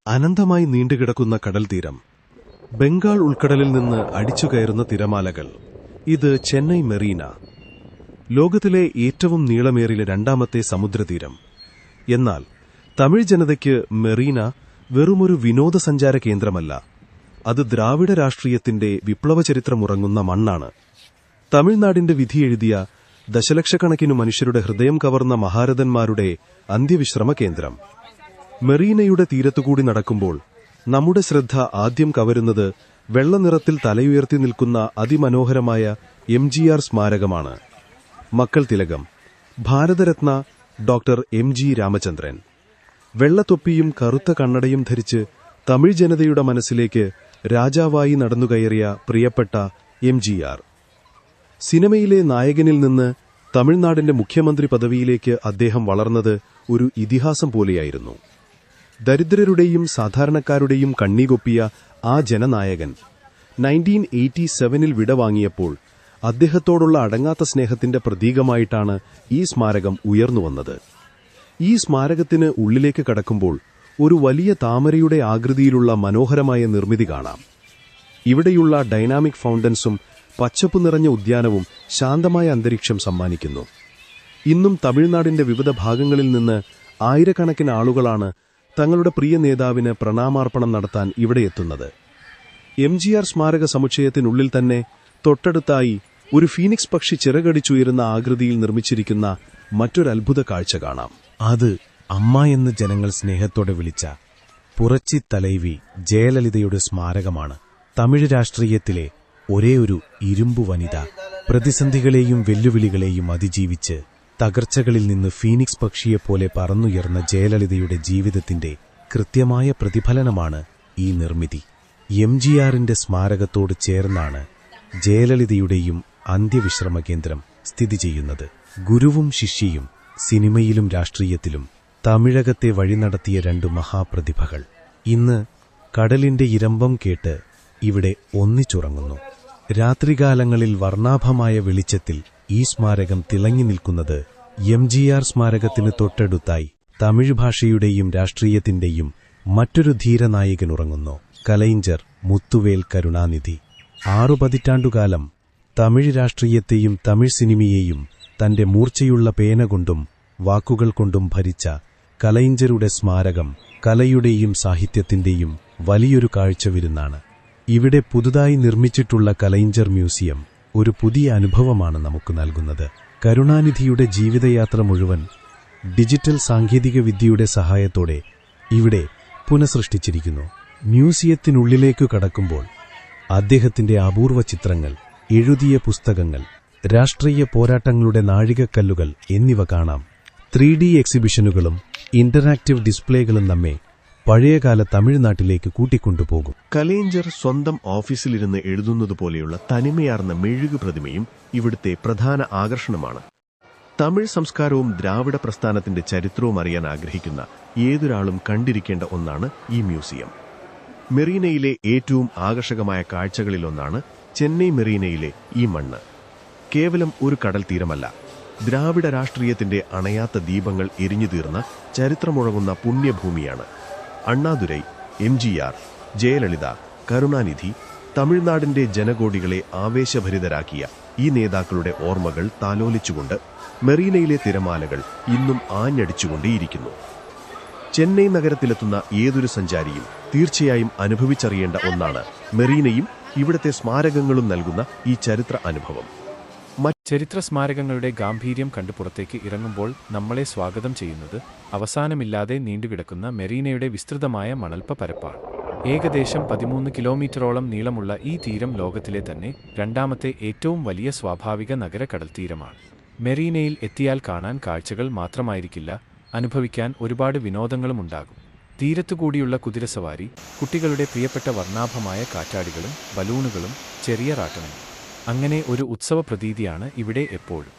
അനന്തമായി നീണ്ടുകിടക്കുന്ന കടൽത്തീരം, ബംഗാൾ ഉൾക്കടലിൽ നിന്ന് അടിച്ചുകയറുന്ന തിരമാലകൾ. ഇത് ചെന്നൈ മെറീന, ലോകത്തിലെ ഏറ്റവും നീളമേറിയ രണ്ടാമത്തെ സമുദ്രതീരം. എന്നാൽ തമിഴ് ജനതയ്ക്ക് മെറീന വെറുമൊരു വിനോദസഞ്ചാര കേന്ദ്രമല്ല, അത് ദ്രാവിഡ രാഷ്ട്രീയത്തിന്റെ വിപ്ലവചരിത്രമുറങ്ങുന്ന മണ്ണാണ്. തമിഴ്നാടിന്റെ വിധിയെഴുതിയ ദശലക്ഷക്കണക്കിനു മനുഷ്യരുടെ ഹൃദയം കവർന്ന മഹാരഥന്മാരുടെ അന്ത്യവിശ്രമ കേന്ദ്രം. മെറീനയുടെ തീരത്തുകൂടി നടക്കുമ്പോൾ നമ്മുടെ ശ്രദ്ധ ആദ്യം കവരുന്നത് വെള്ളനിറത്തിൽ തലയുയർത്തി നിൽക്കുന്ന അതിമനോഹരമായ MGR സ്മാരകമാണ്. മക്കൾ തിലകം, ഭാരതരത്ന ഡോക്ടർ MG രാമചന്ദ്രൻ. വെള്ളത്തൊപ്പിയും കറുത്ത കണ്ണടയും ധരിച്ച് തമിഴ് ജനതയുടെ മനസ്സിലേക്ക് രാജാവായി നടന്നുകയറിയ പ്രിയപ്പെട്ട MGR. സിനിമയിലെ നായകനിൽ നിന്ന് തമിഴ്നാടിന്റെ മുഖ്യമന്ത്രി പദവിയിലേക്ക് അദ്ദേഹം വളർന്നത് ഒരു ഇതിഹാസം പോലെയായിരുന്നു. ദരിദ്രരുടെയും സാധാരണക്കാരുടെയും കണ്ണീകൊപ്പിയ ആ ജനനായകൻ 1987 വിടവാങ്ങിയപ്പോൾ അദ്ദേഹത്തോടുള്ള അടങ്ങാത്ത സ്നേഹത്തിന്റെ പ്രതീകമായിട്ടാണ് ഈ സ്മാരകം ഉയർന്നുവന്നത്. ഈ സ്മാരകത്തിന് ഉള്ളിലേക്ക് കടക്കുമ്പോൾ ഒരു വലിയ താമരയുടെ ആകൃതിയിലുള്ള മനോഹരമായ നിർമ്മിതി കാണാം. ഇവിടെയുള്ള ഡൈനാമിക് ഫൗണ്ടൻസും പച്ചപ്പു നിറഞ്ഞ ഉദ്യാനവും ശാന്തമായ അന്തരീക്ഷം സമ്മാനിക്കുന്നു. ഇന്നും തമിഴ്നാടിന്റെ വിവിധ ഭാഗങ്ങളിൽ നിന്ന് ആയിരക്കണക്കിന് ആളുകളാണ് തങ്ങളുടെ പ്രിയ നേതാവിന് പ്രണാമാർപ്പണം നടത്താൻ ഇവിടെ എത്തുന്നത്. MGR സ്മാരക സമുച്ചയത്തിനുള്ളിൽ തന്നെ തൊട്ടടുത്തായി ഒരു ഫീനിക്സ് പക്ഷി ചിറകടിച്ചുയരുന്ന ആകൃതിയിൽ നിർമ്മിച്ചിരിക്കുന്ന മറ്റൊരത്ഭുത കാഴ്ച കാണാം. അത് അമ്മ എന്ന് ജനങ്ങൾ സ്നേഹത്തോടെ വിളിച്ച പുറച്ചി തലൈവി ജയലളിതയുടെ സ്മാരകമാണ്. തമിഴ് രാഷ്ട്രീയത്തിലെ ഒരേയൊരു ഇരുമ്പു വനിത, പ്രതിസന്ധികളെയും വെല്ലുവിളികളെയും അതിജീവിച്ച് തകർച്ചകളിൽ നിന്ന് ഫീനിക്സ് പക്ഷിയെപ്പോലെ പറന്നുയർന്ന ജയലളിതയുടെ ജീവിതത്തിന്റെ കൃത്യമായ പ്രതിഫലനമാണ് ഈ നിർമ്മിതി. MGRന്റെ സ്മാരകത്തോട് ചേർന്നാണ് ജയലളിതയുടെയും അന്ത്യവിശ്രമ കേന്ദ്രം സ്ഥിതി ചെയ്യുന്നത്. ഗുരുവും ശിഷ്യയും സിനിമയിലും രാഷ്ട്രീയത്തിലും തമിഴകത്തെ വഴിനടത്തിയ രണ്ടു മഹാപ്രതിഭകൾ ഇന്ന് കടലിന്റെ ഇരമ്പം കേട്ട് ഇവിടെ ഒന്നിച്ചുറങ്ങുന്നു. രാത്രികാലങ്ങളിൽ വർണ്ണാഭമായ വെളിച്ചത്തിൽ ഈ സ്മാരകം തിളങ്ങി നിൽക്കുന്നത് MGR സ്മാരകത്തിന് തൊട്ടടുത്തായി തമിഴ് ഭാഷയുടെയും രാഷ്ട്രീയത്തിന്റെയും മറ്റൊരു ധീരനായകനുറങ്ങുന്നു, കലൈഞ്ചർ മുത്തുവേൽ കരുണാനിധി. 6 പതിറ്റാണ്ടുകാലം തമിഴ് രാഷ്ട്രീയത്തെയും തമിഴ് സിനിമയെയും തന്റെ മൂർച്ചയുള്ള പേന കൊണ്ടും വാക്കുകൾ കൊണ്ടും ഭരിച്ച കലൈഞ്ചരുടെ സ്മാരകം കലയുടെയും സാഹിത്യത്തിന്റെയും വലിയൊരു കാഴ്ചവിരുന്നാണ്. ഇവിടെ പുതുതായി നിർമ്മിച്ചിട്ടുള്ള കലൈഞ്ചർ മ്യൂസിയം ഒരു പുതിയ അനുഭവമാണ് നമുക്ക് നൽകുന്നത്. കരുണാനിധിയുടെ ജീവിതയാത്ര മുഴുവൻ ഡിജിറ്റൽ സാങ്കേതികവിദ്യയുടെ സഹായത്തോടെ ഇവിടെ പുനഃസൃഷ്ടിച്ചിരിക്കുന്നു. മ്യൂസിയത്തിനുള്ളിലേക്കു കടക്കുമ്പോൾ അദ്ദേഹത്തിന്റെ അപൂർവ ചിത്രങ്ങൾ, എഴുതിയ പുസ്തകങ്ങൾ, രാഷ്ട്രീയ പോരാട്ടങ്ങളുടെ നാഴികക്കല്ലുകൾ എന്നിവ കാണാം. 3D എക്സിബിഷനുകളും ഇന്ററാക്റ്റീവ് ഡിസ്പ്ലേകളും നമ്മെ പഴയകാല തമിഴ്നാട്ടിലേക്ക് കൂട്ടിക്കൊണ്ടുപോകും. കലൈഞ്ചർ സ്വന്തം ഓഫീസിലിരുന്ന് എഴുതുന്നതുപോലെയുള്ള തനിമയാർന്ന മെഴുകു പ്രതിമയും ഇവിടുത്തെ പ്രധാന ആകർഷണമാണ്. തമിഴ് സംസ്കാരവും ദ്രാവിഡ പ്രസ്ഥാനത്തിന്റെ ചരിത്രവും അറിയാൻ ആഗ്രഹിക്കുന്ന ഏതൊരാളും കണ്ടിരിക്കേണ്ട ഒന്നാണ് ഈ മ്യൂസിയം. മെറീനയിലെ ഏറ്റവും ആകർഷകമായ കാഴ്ചകളിലൊന്നാണ് ചെന്നൈ മെറീനയിലെ ഈ മണ്ണ്. കേവലം ഒരു കടൽ തീരമല്ല, ദ്രാവിഡ രാഷ്ട്രീയത്തിന്റെ അണയാത്ത ദീപങ്ങൾ എരിഞ്ഞുതീർന്ന ചരിത്രമുഴങ്ങുന്ന പുണ്യഭൂമിയാണ്. അണ്ണാദുരൈ, MGR, ജയലളിത, കരുണാനിധി, തമിഴ്നാടിന്റെ ജനകോടികളെ ആവേശഭരിതരാക്കിയ ഈ നേതാക്കളുടെ ഓർമ്മകൾ താലോലിച്ചുകൊണ്ട് മെറീനയിലെ തിരമാലകൾ ഇന്നും ആഞ്ഞടിച്ചുകൊണ്ടേയിരിക്കുന്നു. ചെന്നൈ നഗരത്തിലെത്തുന്ന ഏതൊരു സഞ്ചാരിയും തീർച്ചയായും അനുഭവിച്ചറിയേണ്ട ഒന്നാണ് മെറീനയും ഇവിടത്തെ സ്മാരകങ്ങളും നൽകുന്ന ഈ ചരിത്ര അനുഭവം. ചരിത്ര സ്മാരകങ്ങളുടെ ഗാംഭീര്യം കണ്ടു പുറത്തേക്ക് ഇറങ്ങുമ്പോൾ നമ്മളെ സ്വാഗതം ചെയ്യുന്നത് അവസാനമില്ലാതെ നീണ്ടുകിടക്കുന്ന മെറീനയുടെ വിസ്തൃതമായ മണൽപ്പ പരപ്പാണ്. ഏകദേശം 13 കിലോമീറ്ററോളം നീളമുള്ള ഈ തീരം ലോകത്തിലെ തന്നെ രണ്ടാമത്തെ ഏറ്റവും വലിയ സ്വാഭാവിക നഗര കടൽത്തീരമാണ്. മെറീനയിൽ എത്തിയാൽ കാണാൻ കാഴ്ചകൾ മാത്രമായിരിക്കില്ല, അനുഭവിക്കാൻ ഒരുപാട് വിനോദങ്ങളും ഉണ്ടാകും. തീരത്തുകൂടിയുള്ള കുതിരസവാരി, കുട്ടികളുടെ പ്രിയപ്പെട്ട വർണ്ണാഭമായ കാറ്റാടികളും ബലൂണുകളും ചെറിയ റാട്ടണയും, അങ്ങനെ ഒരു ഉത്സവ പ്രതീതിയാണ് ഇവിടെ എപ്പോഴും.